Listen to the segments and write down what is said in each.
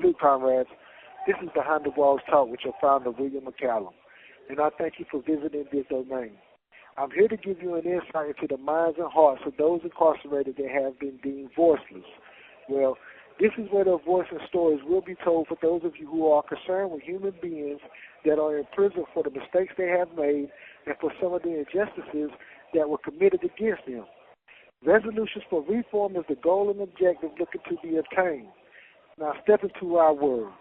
Salute, comrades. This is Behind the Walls Talk with your founder, William McCallum, and I thank you for visiting this domain. I'm here to give you an insight into the minds and hearts of those incarcerated that have been deemed voiceless. Well, this is where their voice and stories will be told for those of you who are concerned with human beings that are in prison for the mistakes they have made and for some of the injustices that were committed against them. Resolutions for reform is the goal and objective looking to be obtained. Now step into our world.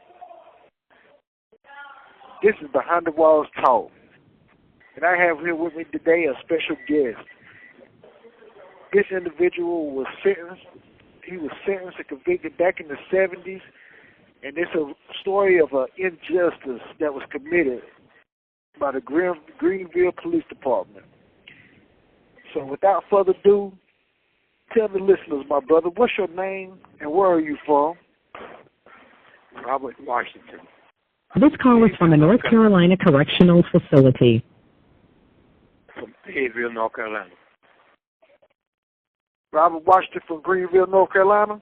This is Behind the Walls Talk. And I have here with me today a special guest. This individual was sentenced. He was sentenced and convicted back in the 70s. And it's a story of an injustice that was committed by the Greenville Police Department. So without further ado, tell the listeners, my brother, what's your name and where are you from? Robert Washington. This call is from the North Carolina Correctional Facility. From Fayetteville, North Carolina. Robert Washington from Greenville, North Carolina?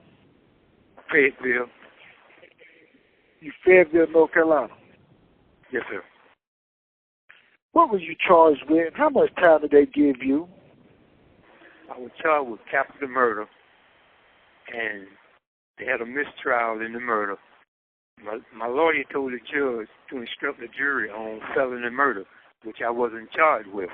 Fayetteville. You Fayetteville, North Carolina? Yes, sir. What were you charged with? How much time did they give you? I was charged with capital murder, and they had a mistrial in the murder. My lawyer told the judge to instruct the jury on felony murder, which I wasn't charged with.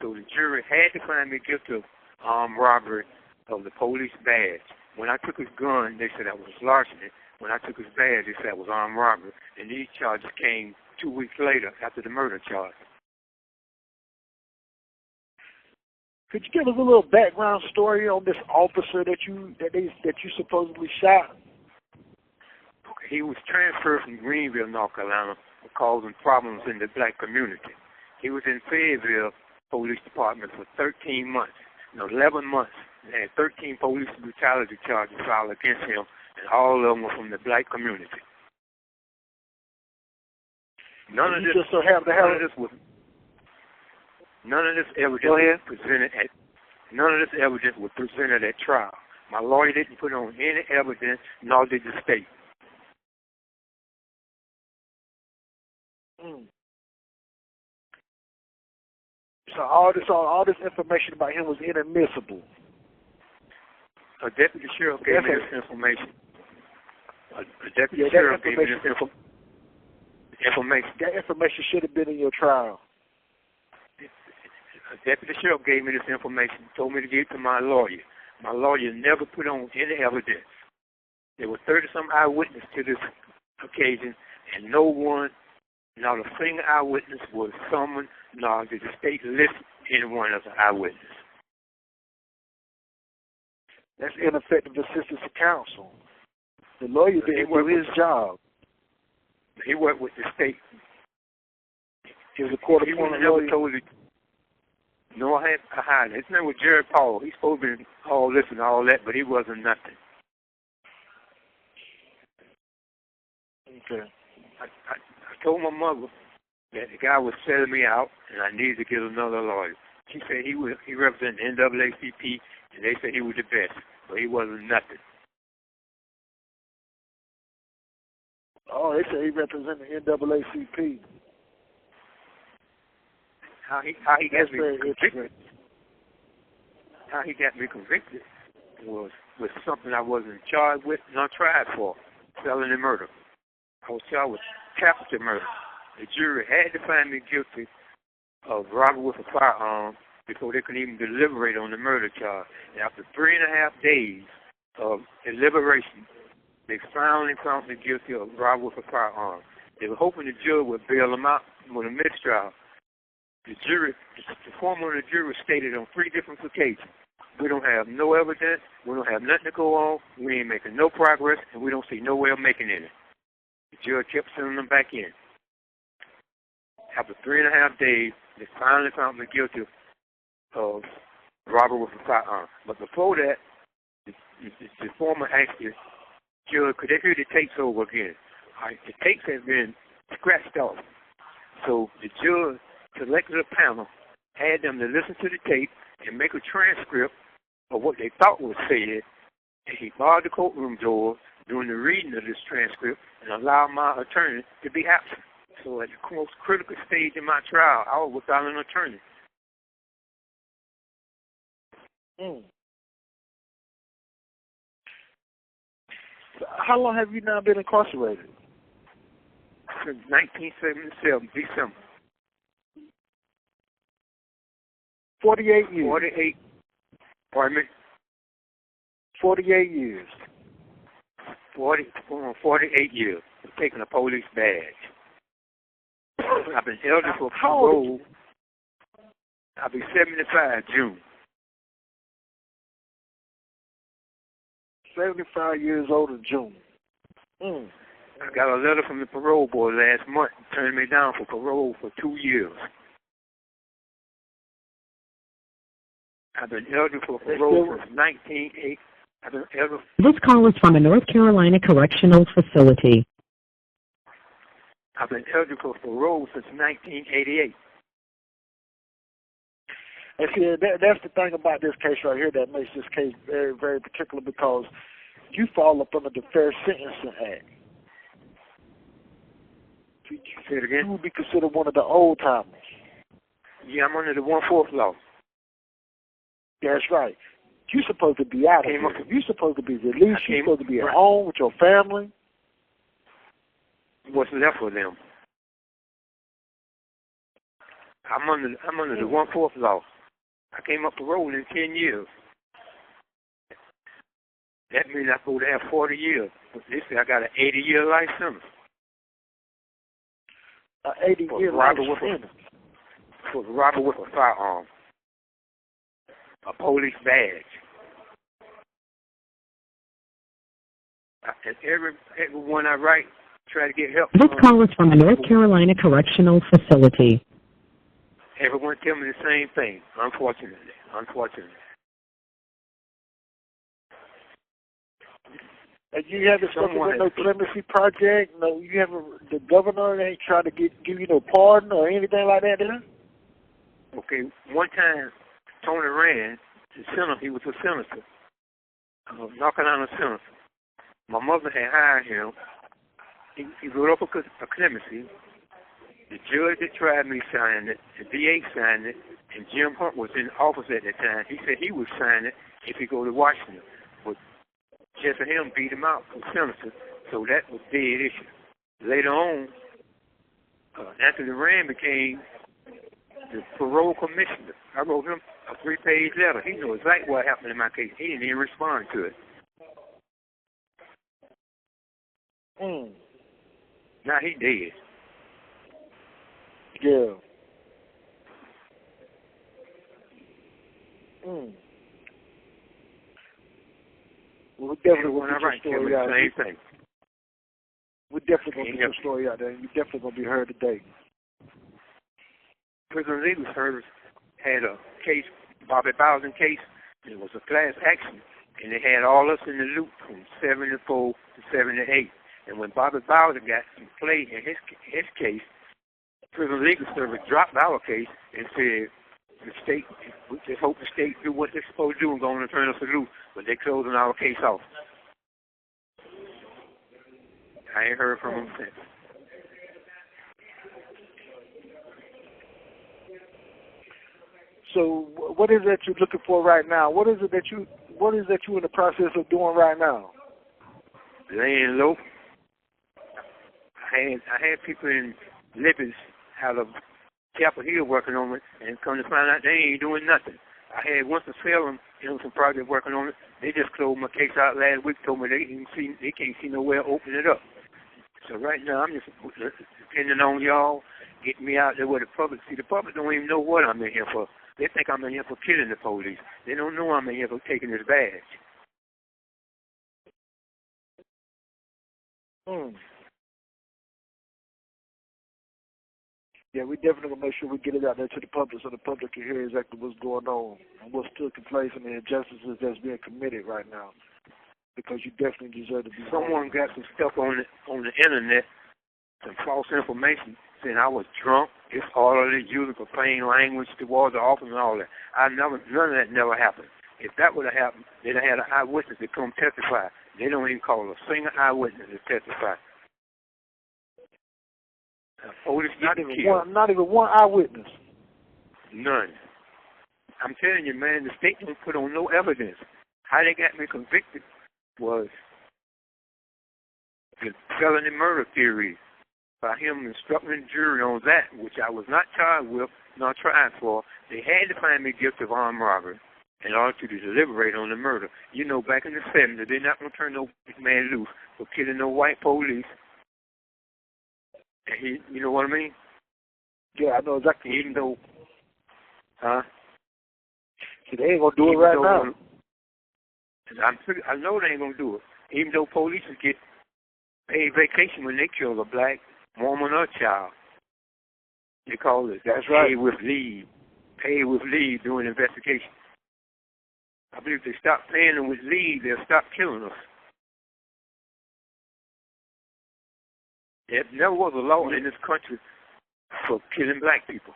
So the jury had to find me guilty of armed robbery of the police badge. When I took his gun, they said that was larceny. When I took his badge, they said that was armed robbery. And these charges came 2 weeks later after the murder charge. Could you give us a little background story on this officer that you supposedly shot? He was transferred from Greenville, North Carolina, for causing problems in the black community. He was in Fayetteville Police Department for 13 months. 11 months. They had 13 police brutality charges filed against him, and all of them were from the black community. None of this evidence was presented at trial. My lawyer didn't put on any evidence, nor did the state. So all this information about him was inadmissible. A deputy sheriff gave me this information. A deputy sheriff gave me this information. That information should have been in your trial. A deputy sheriff gave me this information, told me to give it to my lawyer. My lawyer never put on any evidence. There were 30-some eyewitnesses to this occasion, and no one, not a single eyewitness was summoned, nor did the state list anyone as an eyewitness. That's ineffective assistance of counsel. The lawyer didn't do his job. He worked with the state. He was a court-appointed lawyer. Told you. No, I had his name was Jerry Paul. He's supposed to be all this and all that, but he wasn't nothing. Okay. I told my mother that the guy was selling me out, and I needed to get another lawyer. She said he represented the NAACP, and they said he was the best, but he wasn't nothing. Oh, they said he represented the NAACP. How he got me convicted was something I wasn't charged with nor tried for, felony murder. I was charged with capital murder. The jury had to find me guilty of robbery with a firearm before they could even deliberate on the murder charge. And after 3.5 days of deliberation, they finally found me guilty of robbery with a firearm. They were hoping the jury would bail them out with a mistrial. The foreman of the jury stated on 3 different occasions, we don't have no evidence, we don't have nothing to go on, we ain't making no progress, and we don't see no way of making any. The judge kept sending them back in. After 3.5 days, they finally found me guilty of robbery with a firearm. But before that, the foreman asked the judge, could they hear the tapes over again? The tapes have been scratched off. So the judge selected a panel, had them to listen to the tape and make a transcript of what they thought was said, and he barred the courtroom door. during the reading of this transcript and allow my attorney to be absent. So at the most critical stage in my trial, I was without an attorney. So how long have you now been incarcerated? Since 1977, December. 48 years. 48. Pardon me? 48 years. 48 years for taking a police badge. I've been eligible for How old are parole. I'll be 75 June. 75 years old in June. I got a letter from the parole board last month turning me down for parole for 2 years. I've been eligible for parole since 1980. I've been eligible. This call is from a North Carolina correctional facility. I've been eligible for parole since 1988. And see, that's the thing about this case right here that makes this case very, very particular, because you fall up under the Fair Sentencing Act. Say it again? You would be considered one of the old timers. Yeah, I'm under the 1/4 law. That's right. You're supposed to be out of here. You're supposed to be released. You're supposed to be at home with your family. What's left for them? I'm under the 1/4 law. I came up parole in 10 years. That means I'm supposed to have 40 years. But they say I got an 80-year life sentence. 80-year life sentence. For robbery with a firearm. A police badge. And everyone I write, try to get help. This call is from a North Carolina correctional facility. Everyone tell me the same thing, unfortunately. And you haven't spoken with no clemency project? No, you haven't. The governor ain't trying to give you no pardon or anything like that, did he? Okay, one time Tony Rand, the senator, he was a senator, North Carolina senator. My mother had hired him. He wrote up a clemency. The judge that tried me signed it, the DA signed it, and Jim Hunt was in office at that time. He said he would sign it if he go to Washington. But Jesse Helm beat him out for senator, so that was dead issue. Later on, Anthony Rand became the parole commissioner. I wrote him a 3-page letter. He knew exactly what happened in my case. He didn't even respond to it. Now he dead. Yeah. Well, we definitely going to get your story out. Same thing. We're definitely going to get your story out there, and you're definitely going to be heard today. Prison Legal Service had a case, Bobby Bowden case. It was a class action, and they had all us in the loop from 74 to 78. And when Bobby Bowden got to play in his case, Prison Legal Service dropped our case and said the state, we just hope the state do what they're supposed to do and go on and turn us loose, but they're closing our case off. I ain't heard from them since. So what is that you're looking for right now? What is that you in the process of doing right now? Laying low. I had people in Libby's out of Chapel Hill working on it, and come to find out they ain't doing nothing. I had Winston-Salem some project working on it. They just closed my case out last week, told me they can't see nowhere to open it up. So right now I'm just depending on y'all getting me out there where the public see. The public don't even know what I'm in here for. They think I'm in here for killing the police. They don't know I'm in here for taking this badge. Yeah, we definitely going to make sure we get it out there to the public so the public can hear exactly what's going on and what's taking place and the injustices that's being committed right now. Because you definitely deserve to be. Someone got some stuff on the internet, some false information, saying I was drunk, disorderly, using profane language towards the officer and all that. None of that never happened. If that would have happened, they'd have had an eyewitness to come testify. They don't even call a single eyewitness to testify. Police not even one eyewitness. None. I'm telling you, man, the state don't put on no evidence. How they got me convicted was the felony murder theory by him instructing the jury on that, which I was not charged with, nor tried for. They had to find me guilty of armed robbery in order to deliberate on the murder. You know, back in the 70s, they're not going to turn no man loose for killing no white police. And you know what I mean? Yeah, I know exactly. Even though, See, they ain't going to do it right now. I know they ain't going to do it. Even though police get paid vacation when they kill a black woman or child. They call it That's right. Paid with leave. Paid with leave during investigation. I believe if they stop paying them with leave, they'll stop killing us. There never was a law in this country for killing black people.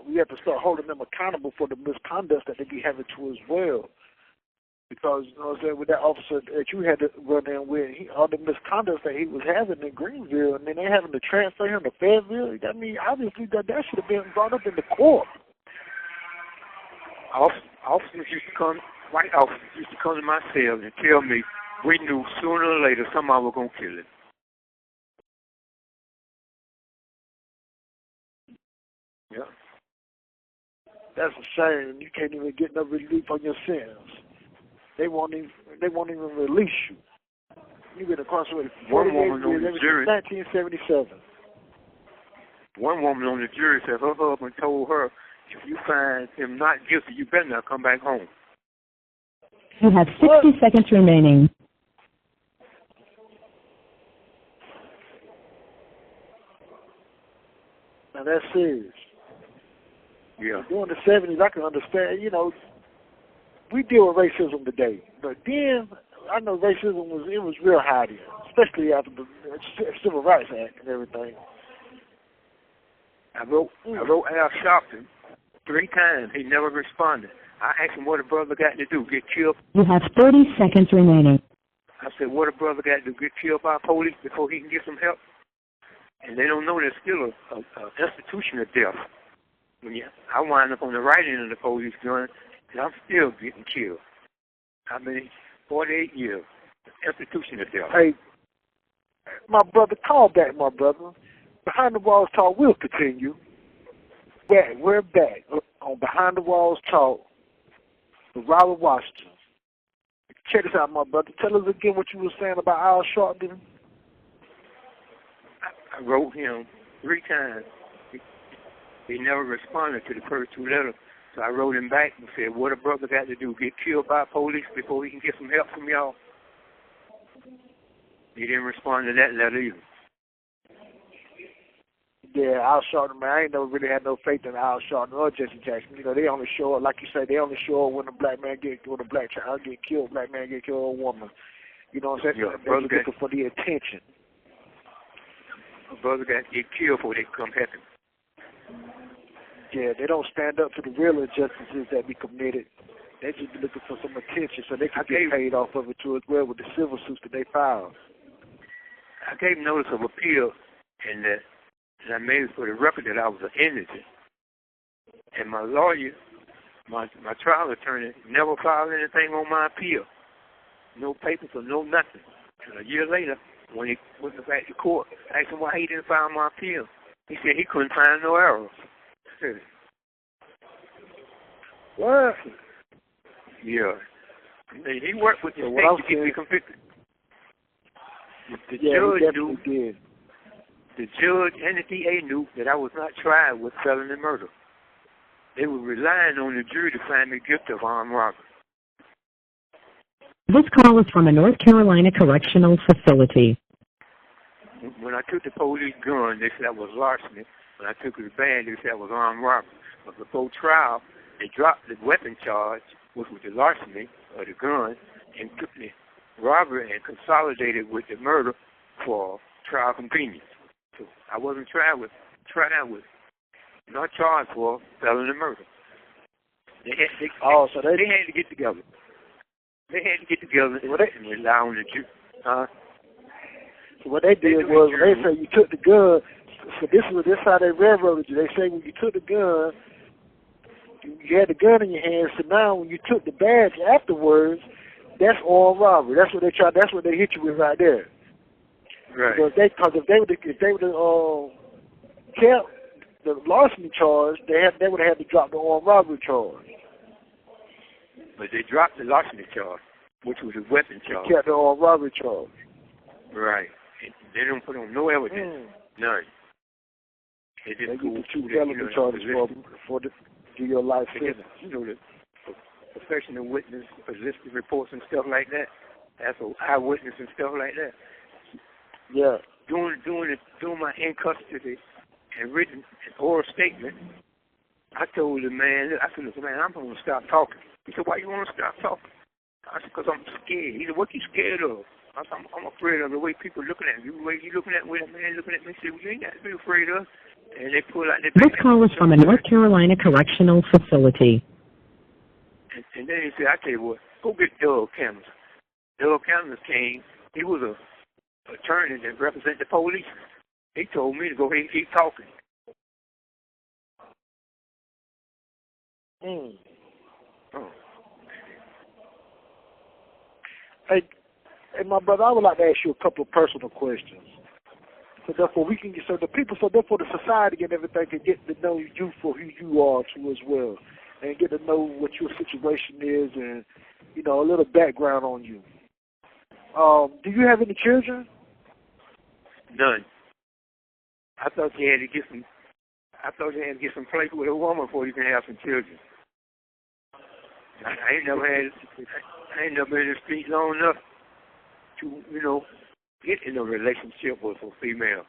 We have to start holding them accountable for the misconduct that they be having to as well. Because, you know what I'm saying, with that officer that you had to run in with, all the misconduct that he was having in Greenville, and then they having to transfer him to Fayetteville, I mean, obviously that should have been brought up in the court. Officers used to come, white officers used to come to my cell and tell me we knew sooner or later somebody was going to kill him. Yeah. That's a shame. You can't even get no relief on your sentence. They won't even release you. You've been incarcerated for 48 years ever since 1977. One woman on the jury said her husband told her, if you find him not guilty, you better not come back home. You have 60 seconds remaining. Now that's serious. Yeah. During the 70s, I can understand, you know, we deal with racism today. But then, I know racism was real high then, especially after the Civil Rights Act and everything. I wrote Al Sharpton 3 times. He never responded. I asked him what a brother got to do, get killed. You have 30 seconds remaining. I said, what a brother got to do, get killed by police before he can get some help? And they don't know there's still an institution of death. I wind up on the right end of the police gun, and I'm still getting killed. I've been 48 years. Institution of death. Hey, my brother, call back, my brother. Behind the Walls Talk will continue. We're back on Behind the Walls Talk with Robert Washington. Check this out, my brother. Tell us again what you were saying about Al Sharpton. I wrote him 3 times. He never responded to the first 2 letters. So I wrote him back and said, what a brother got to do, get killed by police before he can get some help from y'all? He didn't respond to that letter either. Yeah, Al Sharpton, man, I ain't never really had no faith in Al Sharpton or Jesse Jackson. You know, they only show up, like you say, they only show up when a black child get killed, black man get killed, or a woman. You know what I'm saying? Yeah, they're looking for the attention. A brother got to get killed before they come help him. Yeah, they don't stand up to the real injustices that be committed. They just be looking for some attention so they can get paid off of it too as well with the civil suits that they filed. I gave notice of appeal, and I made it for the record that I was an indigent. And my lawyer, my trial attorney, never filed anything on my appeal. No papers or no nothing. And a year later, when he went back to court, I asked him why he didn't file my appeal. He said he couldn't find no errors. What? Yeah. He worked with the state to get me convicted. The judge and the DA knew that I was not tried with felony murder. They were relying on the jury to find me guilty of armed robbery. This call is from a North Carolina correctional facility. When I took the police gun, they said that was larceny. When I took it back, they said that was armed robbery. But before trial, they dropped the weapon charge, which was the larceny of the gun, and took the robbery and consolidated with the murder for trial convenience. So I wasn't tried with, not charged for felony murder. They had to get together. They had to get together and rely on the jury. So what they did was, when they say you took the gun, so this how they railroaded you. They say when you took the gun, you had the gun in your hand. So now when you took the badge afterwards, that's armed robbery. That's what they tried. That's what they hit you with right there. Right. Because if they would have kept the larceny charge, they would have had to drop the armed robbery charge. But they dropped the larceny charge, which was a weapon charge. They kept the armed robbery charge. Right. And they don't put on no evidence. None. They just go two felony charges for do your life sentence. You know, the professional witness, ballistic reports and stuff like that. That's an eyewitness and stuff like that. Yeah. Doing my in custody and written an oral statement, I told the man, I'm going to stop talking. He said, why you want to stop talking? I said, because I'm scared. He said, what you scared of? I said, I'm afraid of the way people looking at me. The way you looking at me, that man looking at me, said, well, you ain't got to be afraid of. And they pull out their This call is from a North Carolina correctional facility. And then he said, I tell you what, go get Doug Cameron. Doug Cameron came. He was a attorney that represented the police. He told me to go ahead and keep talking. Oh. Hey, my brother, I would like to ask you a couple of personal questions. So therefore therefore the society and everything can get to know you for who you are too as well, and get to know what your situation is, and a little background on you. Do you have any children? None. I thought you had to get some place with a woman before you can have some children. I ain't never been in the street long enough to, get in a relationship with a female.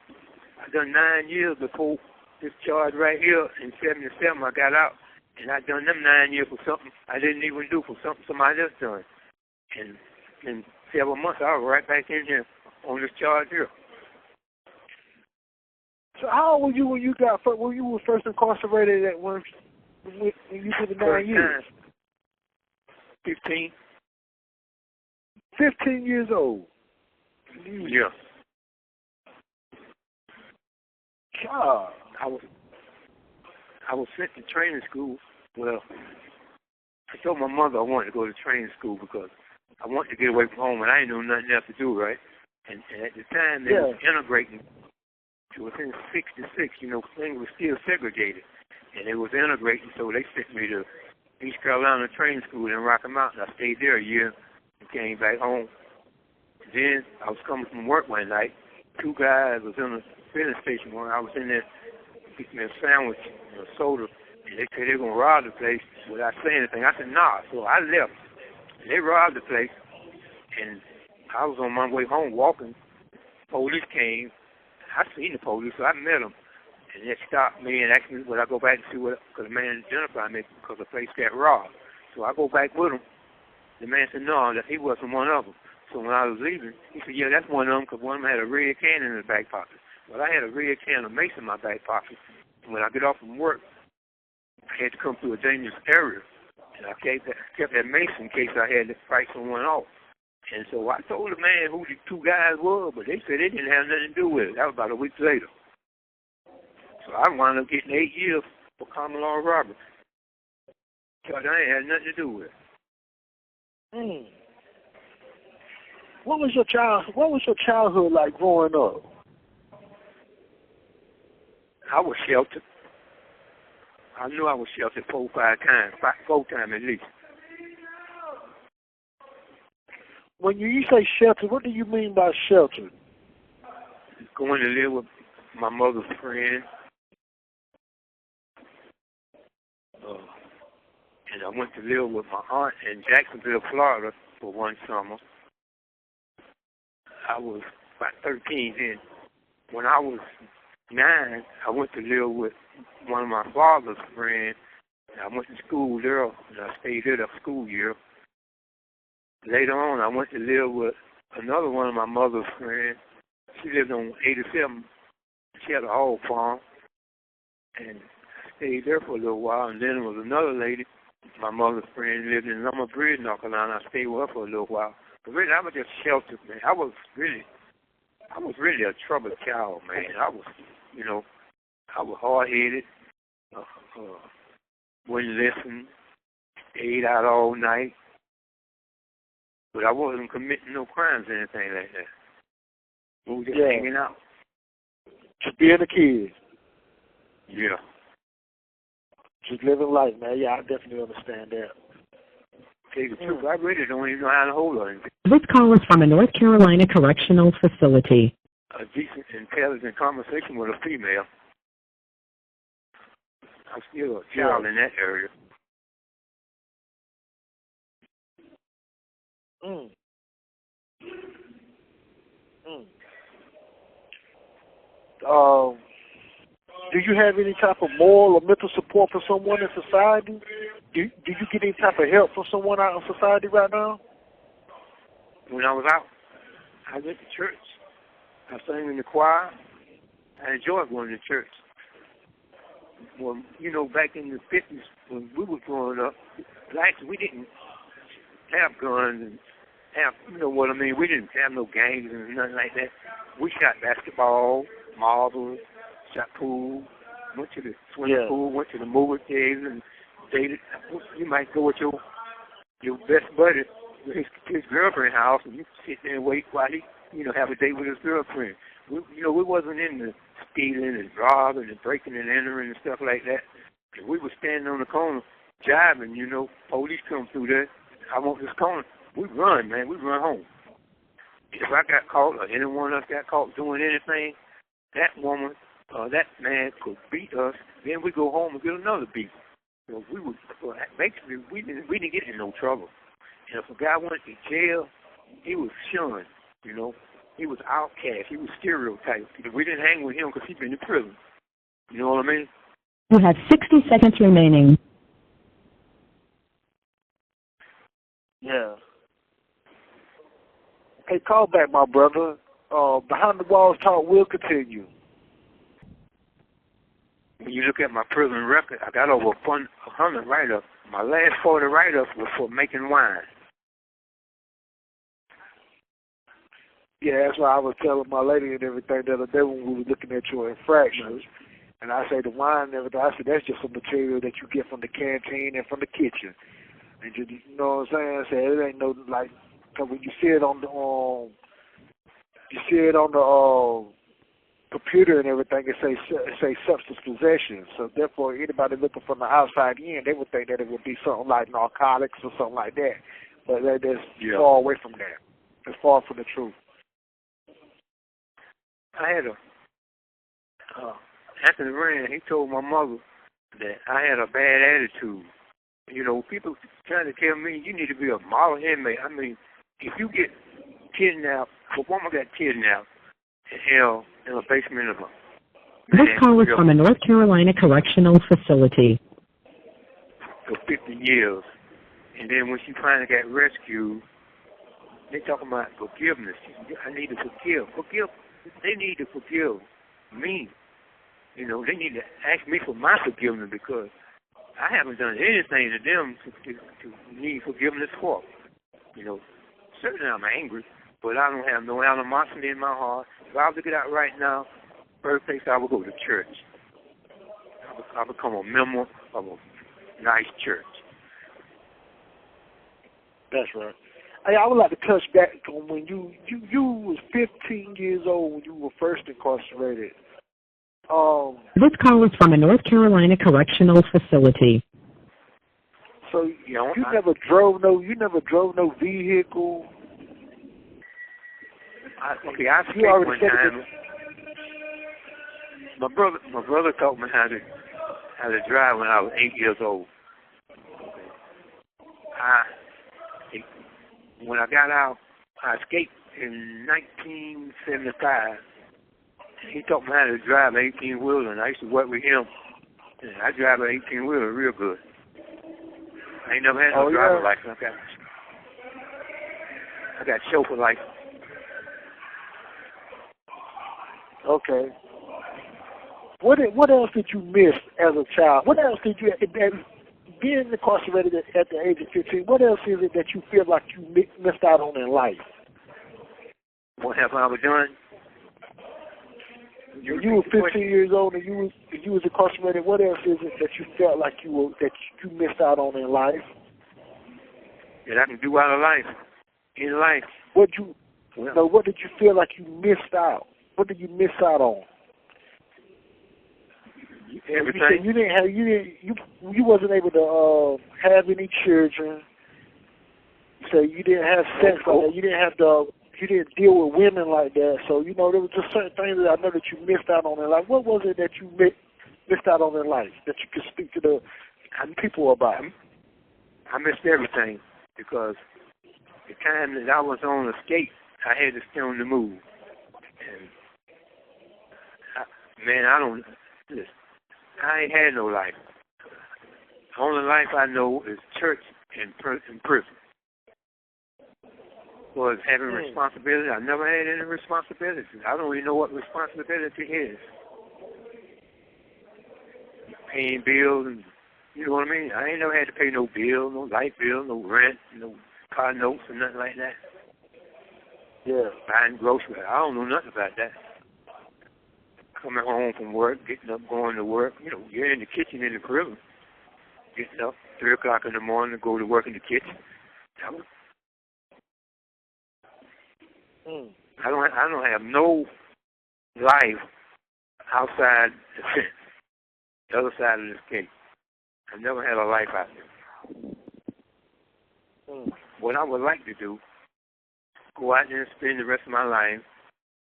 I done 9 years before this charge right here. In 77, I got out, and I done them 9 years for something I didn't even do, for something somebody else done. And in several months, I was right back in here on this charge here. So how old were you when you were first incarcerated at when you did the 9 years? 15. 15 years old. Yeah. God. I was sent to training school. Well, I told my mother I wanted to go to training school because I wanted to get away from home, and I didn't know nothing else to do, right? And at the time, they was integrating. It was in 66, things were still segregated. And it was integrating, so they sent me to East Carolina training school in Rocky Mountain. I stayed there a year and came back home. Then I was coming from work one night. 2 guys was in the filling station when I was in there getting me a sandwich and a soda, and they said they were going to rob the place without saying anything. I said, nah. So I left. And they robbed the place, and I was on my way home walking. Police came. I seen the police, so I met them. And they stopped me and asked me, would I go back and see what, because the man identified me because the place got robbed. So I go back with him. The man said, no, that he wasn't one of them. So when I was leaving, he said, yeah, that's one of them, because one of them had a red can in his back pocket. Well, I had a red can of mace in my back pocket. And when I get off from work, I had to come through a dangerous area. And I kept that mace in case I had to fight someone off. And so I told the man who the 2 guys were, but they said they didn't have nothing to do with it. That was about a week later. So I wound up getting 8 years for common law robbery. Because I ain't had nothing to do with it. What was your childhood like growing up? I was sheltered. I knew I was sheltered 4 or 5 times, 4 times at least. When you say sheltered, what do you mean by sheltered? Going to live with my mother's friend. And I went to live with my aunt in Jacksonville, Florida for one summer. I was about 13 then. When I was 9, I went to live with one of my father's friends. I went to school there, and I stayed there the school year. Later on, I went to live with another one of my mother's friends. She lived on 87. She had a hog farm, and I stayed there for a little while. And then there was another lady My mother's friend lived in Lumberton, North Carolina. I stayed with her for a little while. But really, I was just sheltered, man. I was really a troubled child, man. I was hard-headed, wouldn't listen, stayed out all night. But I wasn't committing no crimes or anything like that. We were just hanging out. Just being a kid. Yeah. Just living life, man. Yeah, I definitely understand that. Tell you the truth, I really don't even know how to hold on. This call is from a North Carolina correctional facility. A decent, intelligent conversation with a female. I'm still a child in that area. Do you have any type of moral or mental support for someone in society? Do you get any type of help from someone out in society right now? When I was out, I went to church. I sang in the choir. I enjoyed going to church. Well, back in the 50s, when we were growing up, blacks, we didn't have guns and have, we didn't have no gangs and nothing like that. We shot basketball, marbles, shot pool, went to the swimming pool, went to the movie theater and dated. You might go with your best buddy to his girlfriend's house and you sit there and wait while he, have a date with his girlfriend. We wasn't into stealing and robbing and breaking and entering and stuff like that. We were standing on the corner jiving, police come through there. I want this corner. We run, man. We run home. If I got caught or anyone else got caught doing anything, that woman or that man could beat us. Then we go home and get another beat. So basically we didn't get in no trouble. And if a guy went to jail, he was shunned. He was outcast. He was stereotyped. We didn't hang with him because he'd been in prison. You know what I mean? You have 60 seconds remaining. Yeah. Hey, call back, my brother. Behind the Walls Talk will continue. When you look at my prison record, I got over 100 write-ups. My last 40 write-ups were for making wine. Yeah, that's why I was telling my lady and everything the other day when we were looking at your infractions. And I say the wine and everything, I said that's just some material that you get from the canteen and from the kitchen. And you know what I'm saying? I said it ain't no, like, because when you see it on the computer and everything, it say substance possession. So therefore, anybody looking from the outside in, they would think that it would be something like narcotics or something like that. But that's far away from that. It's far from the truth. I had Anthony Rand, he told my mother that I had a bad attitude. People trying to tell me you need to be a model inmate. I mean, if you get kidnapped, a woman got kidnapped and held in a basement of a... This call is from a North Carolina correctional facility. For 50 years. And then when she finally got rescued, they talking about forgiveness. I need to forgive. They need to forgive me. They need to ask me for my forgiveness because I haven't done anything to them to need forgiveness for. Certainly I'm angry, but I don't have no animosity in my heart. If I was to get out right now, first place I would go to church. I become a member of a nice church. That's right. Hey, I would like to touch back on when you was 15 years old when you were first incarcerated. This call is from a North Carolina correctional facility. So you never drove no vehicle. I escaped one time. My brother taught me how to drive when I was 8 years old. When I got out, I escaped in 1975. He taught me how to drive an 18-wheeler, and I used to work with him. And I drive an 18-wheeler real good. I ain't never had no driver license. I got chauffeur license. Okay. What else did you miss as a child? What else did you being incarcerated at the age of 15, what else is it that you feel like you missed out on in life? What have I ever done? When you were 15 years old and you was incarcerated, what else is it that you felt like you missed out on in life? That I can do out of life, in life. What did you feel like you missed out? What did you miss out on? Everything. You wasn't able to have any children. So you didn't have sex like that. You didn't deal with women like that. So there was just certain things that I know that you missed out on in life. What was it that you missed out on in life that you could speak to the people about? I missed everything because the time that I was on the skate, I had to stay on the move. And I ain't had no life. The only life I know is church and prison. Was having responsibility. I never had any responsibility. I don't even know what responsibility is. Paying bills, and you know what I mean? I ain't never had to pay no bill, no light bill, no rent, no car notes, or nothing like that. Yeah. Buying groceries. I don't know nothing about that. Coming home from work, getting up, going to work. You're in the kitchen in the prison. Getting up 3 o'clock in the morning to go to work in the kitchen. I don't have no life outside the other side of this gate. I never had a life out there. What I would like to do, go out there and spend the rest of my life,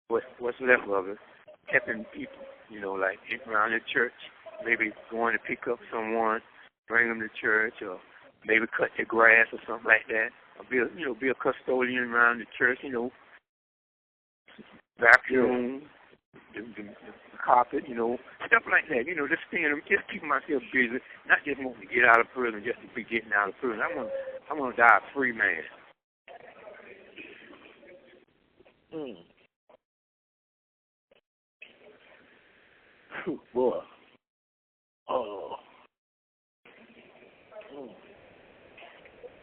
what's left of it, helping people, like around the church, maybe going to pick up someone, bring them to church, or maybe cut their grass or something like that. Or be a custodian around the church, vacuum, the carpet, stuff like that. Just keeping myself busy, not just wanting to get out of prison just to be getting out of prison. I want to die a free man. Boy.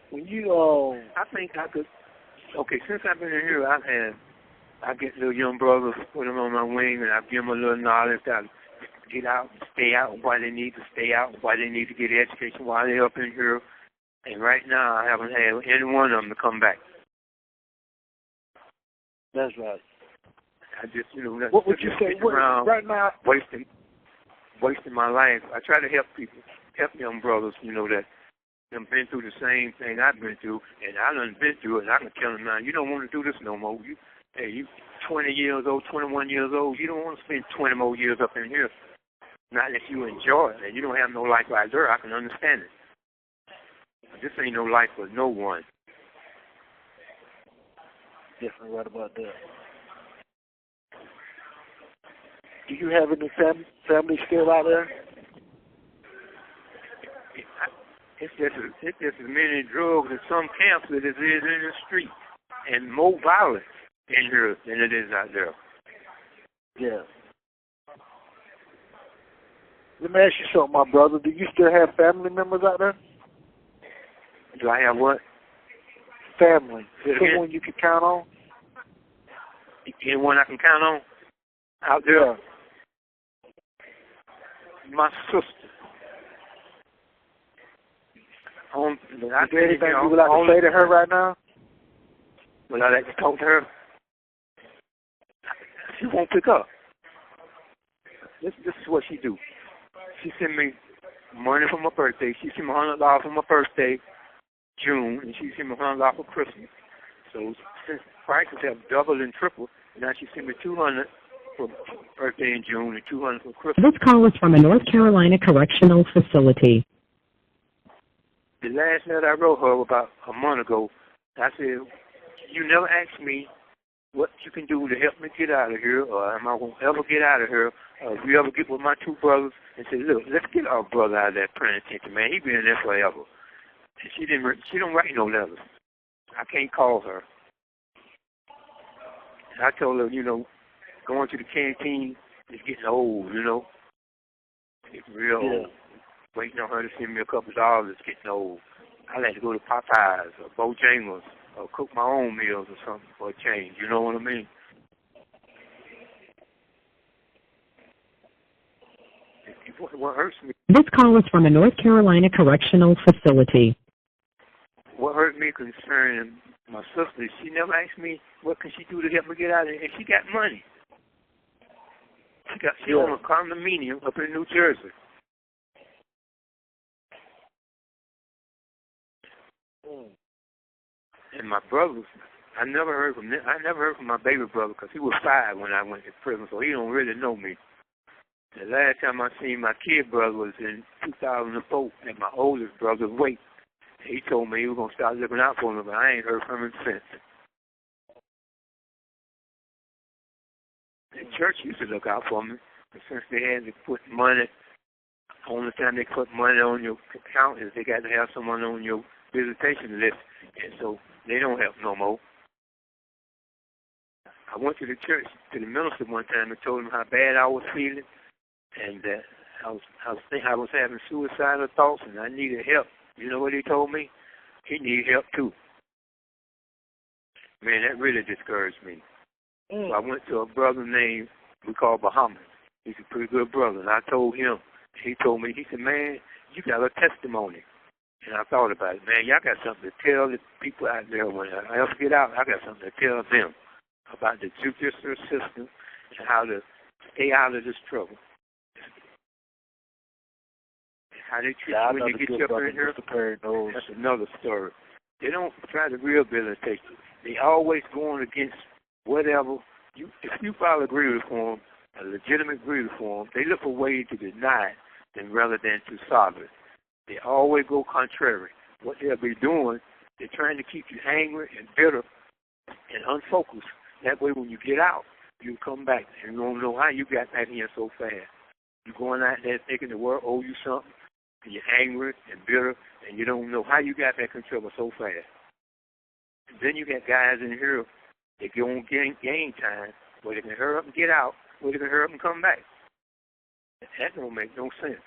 When you I think I could. Okay, since I've been in here, I get little young brothers, put them on my wing, and I give them a little knowledge that get out, stay out, why they need to stay out, why they need to get education, why they're up in here. And right now, I haven't had any one of them to come back. That's right. I just, what would you say right now? Wasting my life. I try to help people, help young brothers, that have been through the same thing I've been through, and I done been through it, and I can tell them now, you don't want to do this no more. You 20 years old, 21 years old, you don't want to spend 20 more years up in here. Not if you enjoy it, and you don't have no life right there, I can understand it. But this ain't no life for no one. Definitely right about that. Do you have any family still out there? It's just as many drugs in some camps as it is in the street, and more violence in here than it is out there. Yeah. Let me ask you something, my brother. Do you still have family members out there? Do I have what? Family. Someone you can count on? Anyone I can count on out there? Yeah. My sister. Is there anything you would like to say to her right now? Would I like to talk to her? She won't pick up. This is what she do. She sent me money for my birthday. She sent me $100 for my birthday, June, and she sent me $100 for Christmas. So since prices have doubled and tripled, now she sent me $200 for birthday in June and $200 for Christmas. This call is from a North Carolina correctional facility. The last letter I wrote her about a month ago, I said, you never asked me what you can do to help me get out of here, or am I going to ever get out of here, or if you ever get with my two brothers and say, look, let's get our brother out of that penitentiary, man. He been in there forever. And she don't write no letters. I can't call her. And I told her, going to the canteen is getting old, It's real old. waiting on her to send me a couple of dollars, getting old. I like to go to Popeyes or Bojangles or cook my own meals or something for a change. You know what I mean? What hurts me? This call is from a North Carolina correctional facility. What hurt me concerning my sister, she never asked me what can she do to help me get out of it, and she got money. She owned a condominium up in New Jersey. And my brothers, I never heard from my baby brother because he was 5 when I went to prison, so he don't really know me. The last time I seen my kid brother was in 2004 at my oldest brother's wake. He told me he was going to start looking out for me, but I ain't heard from him since. The church used to look out for me, but since they had to put money, the only time they put money on your account is they got to have someone on your visitation list, and so they don't help no more. I went to the church, to the minister one time and told him how bad I was feeling, and I was having suicidal thoughts and I needed help. You know what he told me? He needed help too. Man, that really discouraged me. So I went to a brother named, we call Bahamas. He's a pretty good brother, and I told him. He told me, he said, man, you got a testimony. And I thought about it, man, y'all got something to tell the people out there when I ever get out. I got something to tell them about the judicial system and how to stay out of this trouble. How they treat you when you get you up in here, that's another story. They don't try to rehabilitate you. They always going against whatever. If you file a grievance form, a legitimate grievance form, they look for ways to deny it rather than to solve it. They always go contrary. What they'll be doing, they're trying to keep you angry and bitter and unfocused. That way when you get out, you come back and you don't know how you got back here so fast. You're going out there thinking the world owes you something, and you're angry and bitter, and you don't know how you got back in trouble so fast. And then you got guys in here that go on game time where they can hurry up and get out, where they can hurry up and come back. That don't make no sense.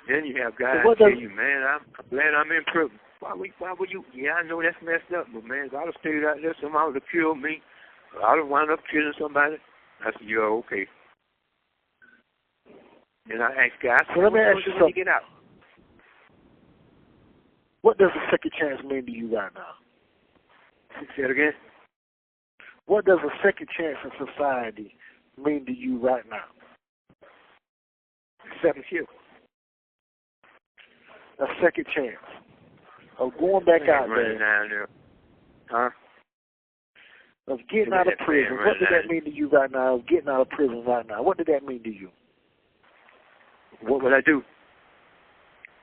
Then you have guys tell you, man, I'm glad I'm in prison. Why would you? Yeah, I know that's messed up, but man, if I'd have stayed out there, somebody would have killed me. Or I'd have wound up killing somebody. I said, you're okay. Then I asked guys, so let me ask you something. Get out? What does a second chance mean to you right now? Say it again. What does a second chance in society mean to you right now? Second shift. A second chance of going back out there. Down there. Huh? Of getting out of prison. What did that mean to you right now? Of getting out of prison right now. What did that mean to you? What would I do?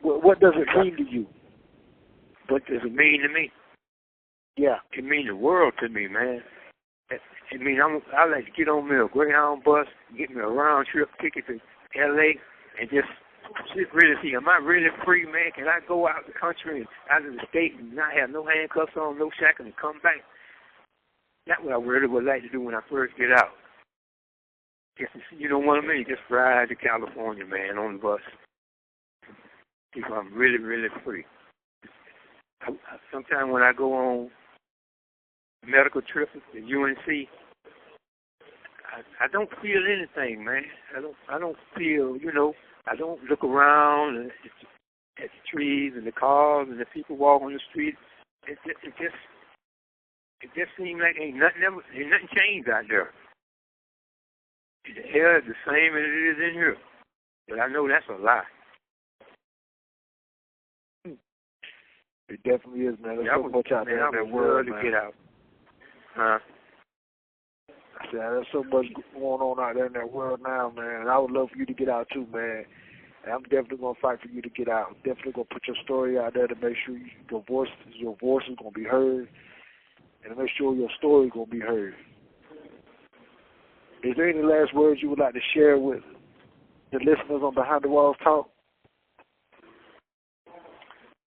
What does it mean to you? What does it mean to me? Yeah. It means the world to me, man. It means I like to get on me a Greyhound bus, get me a round trip ticket to L.A. and just really see, am I really free, man? Can I go out the country and out of the state and not have no handcuffs on, no shackles, and come back? That's what I really would like to do when I first get out. Just, you know what I mean? Just ride to California, man, on the bus. If I'm really, really free. Sometimes when I go on medical trips at UNC, I don't feel anything, man. I don't feel, I don't look around at the trees and the cars and the people walking on the street. It just seems like ain't nothing changed out there. The air is the same as it is in here. But I know that's a lie. It definitely is, man. There's so much out there in that world, man. To get out. Huh? I said, there's so much going on out there in that world now, man. And I would love for you to get out too, man. And I'm definitely going to fight for you to get out. I'm definitely going to put your story out there to make sure your voice is going to be heard, and to make sure your story is going to be heard. Is there any last words you would like to share with the listeners on Behind the Walls Talk?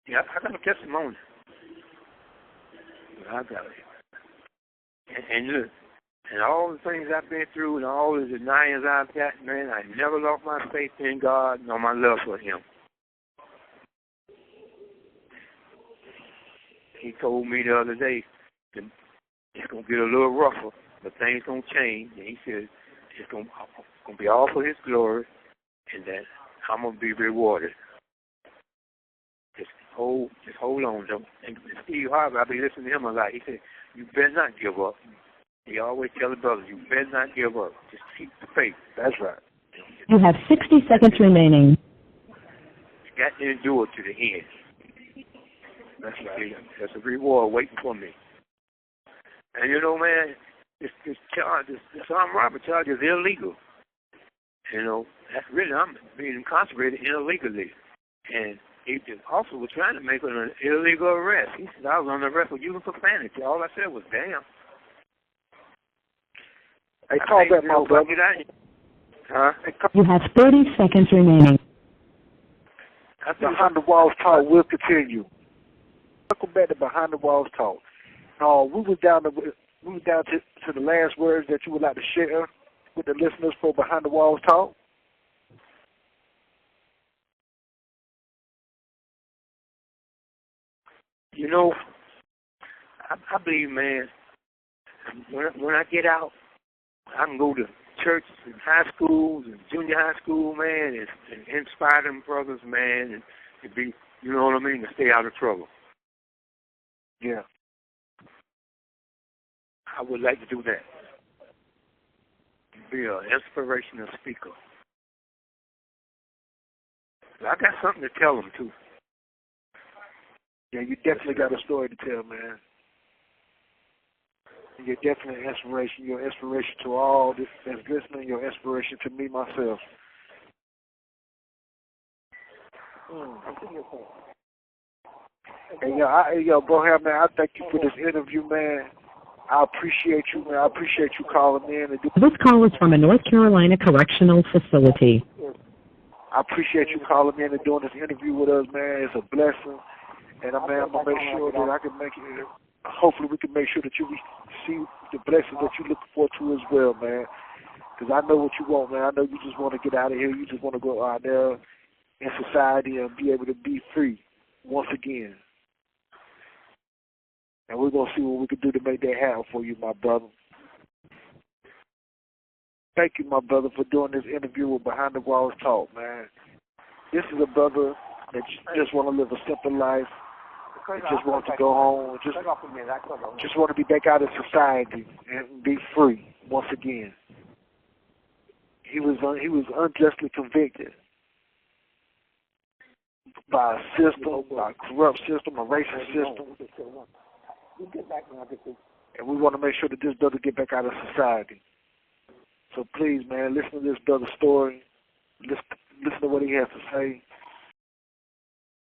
Yeah, I got a testimony. I got it. And look, And all the things I've been through and all the denials I've got, man, I never lost my faith in God nor my love for Him. He told me the other day that it's going to get a little rougher, but things going to change. And he said it's going to be all for His glory and that I'm going to be rewarded. Just hold on, though. And Steve Harvey, I've been listening to him a lot. He said, you better not give up. He always tell the brothers, you better not give up. Just keep the faith. That's right. You have 60 seconds remaining. You got to endure to the end. That's right. There's a reward waiting for me. And you know, man, this armed robbery charge is illegal. You know, that's really, I'm being incarcerated illegally. And he also was trying to make an illegal arrest. He said I was on the arrest for using profanity. All I said was, damn. Hey, call back, my brother. Huh? You have 30 seconds remaining. Behind the Walls Talk will continue. Welcome back to Behind the Walls Talk. We was down to the last words that you would like to share with the listeners for Behind the Walls Talk. You know, I believe, man, when I get out, I can go to churches and high schools and junior high school, man, and inspire them brothers, man, and to be, you know what I mean, to stay out of trouble. Yeah. I would like to do that. Be an inspirational speaker. But I got something to tell them, too. Yeah, you definitely got a story to tell, man. You're definitely an inspiration. You're an inspiration to all that's listening. You're an inspiration to me, myself. Hey, bro, man, I thank you for this interview, man. I appreciate you, man. I appreciate you calling in. This call is from a North Carolina correctional facility. I appreciate you calling in and doing this interview with us, man. It's a blessing. And, man, I'm going to make sure that I can make it. Hopefully we can make sure that you receive the blessings that you're looking forward to as well, man. Because I know what you want, man. I know you just want to get out of here. You just want to go out there in society and be able to be free once again. And we're going to see what we can do to make that happen for you, my brother. Thank you, my brother, for doing this interview with Behind the Walls Talk, man. This is a brother that just want to live a simple life. Just want to go home. Just want to be back out in society and be free once again. He was unjustly convicted by a system, by a corrupt system, a racist system. And we want to make sure that this brother get back out of society. So please, man, listen to this brother's story. Listen to what he has to say.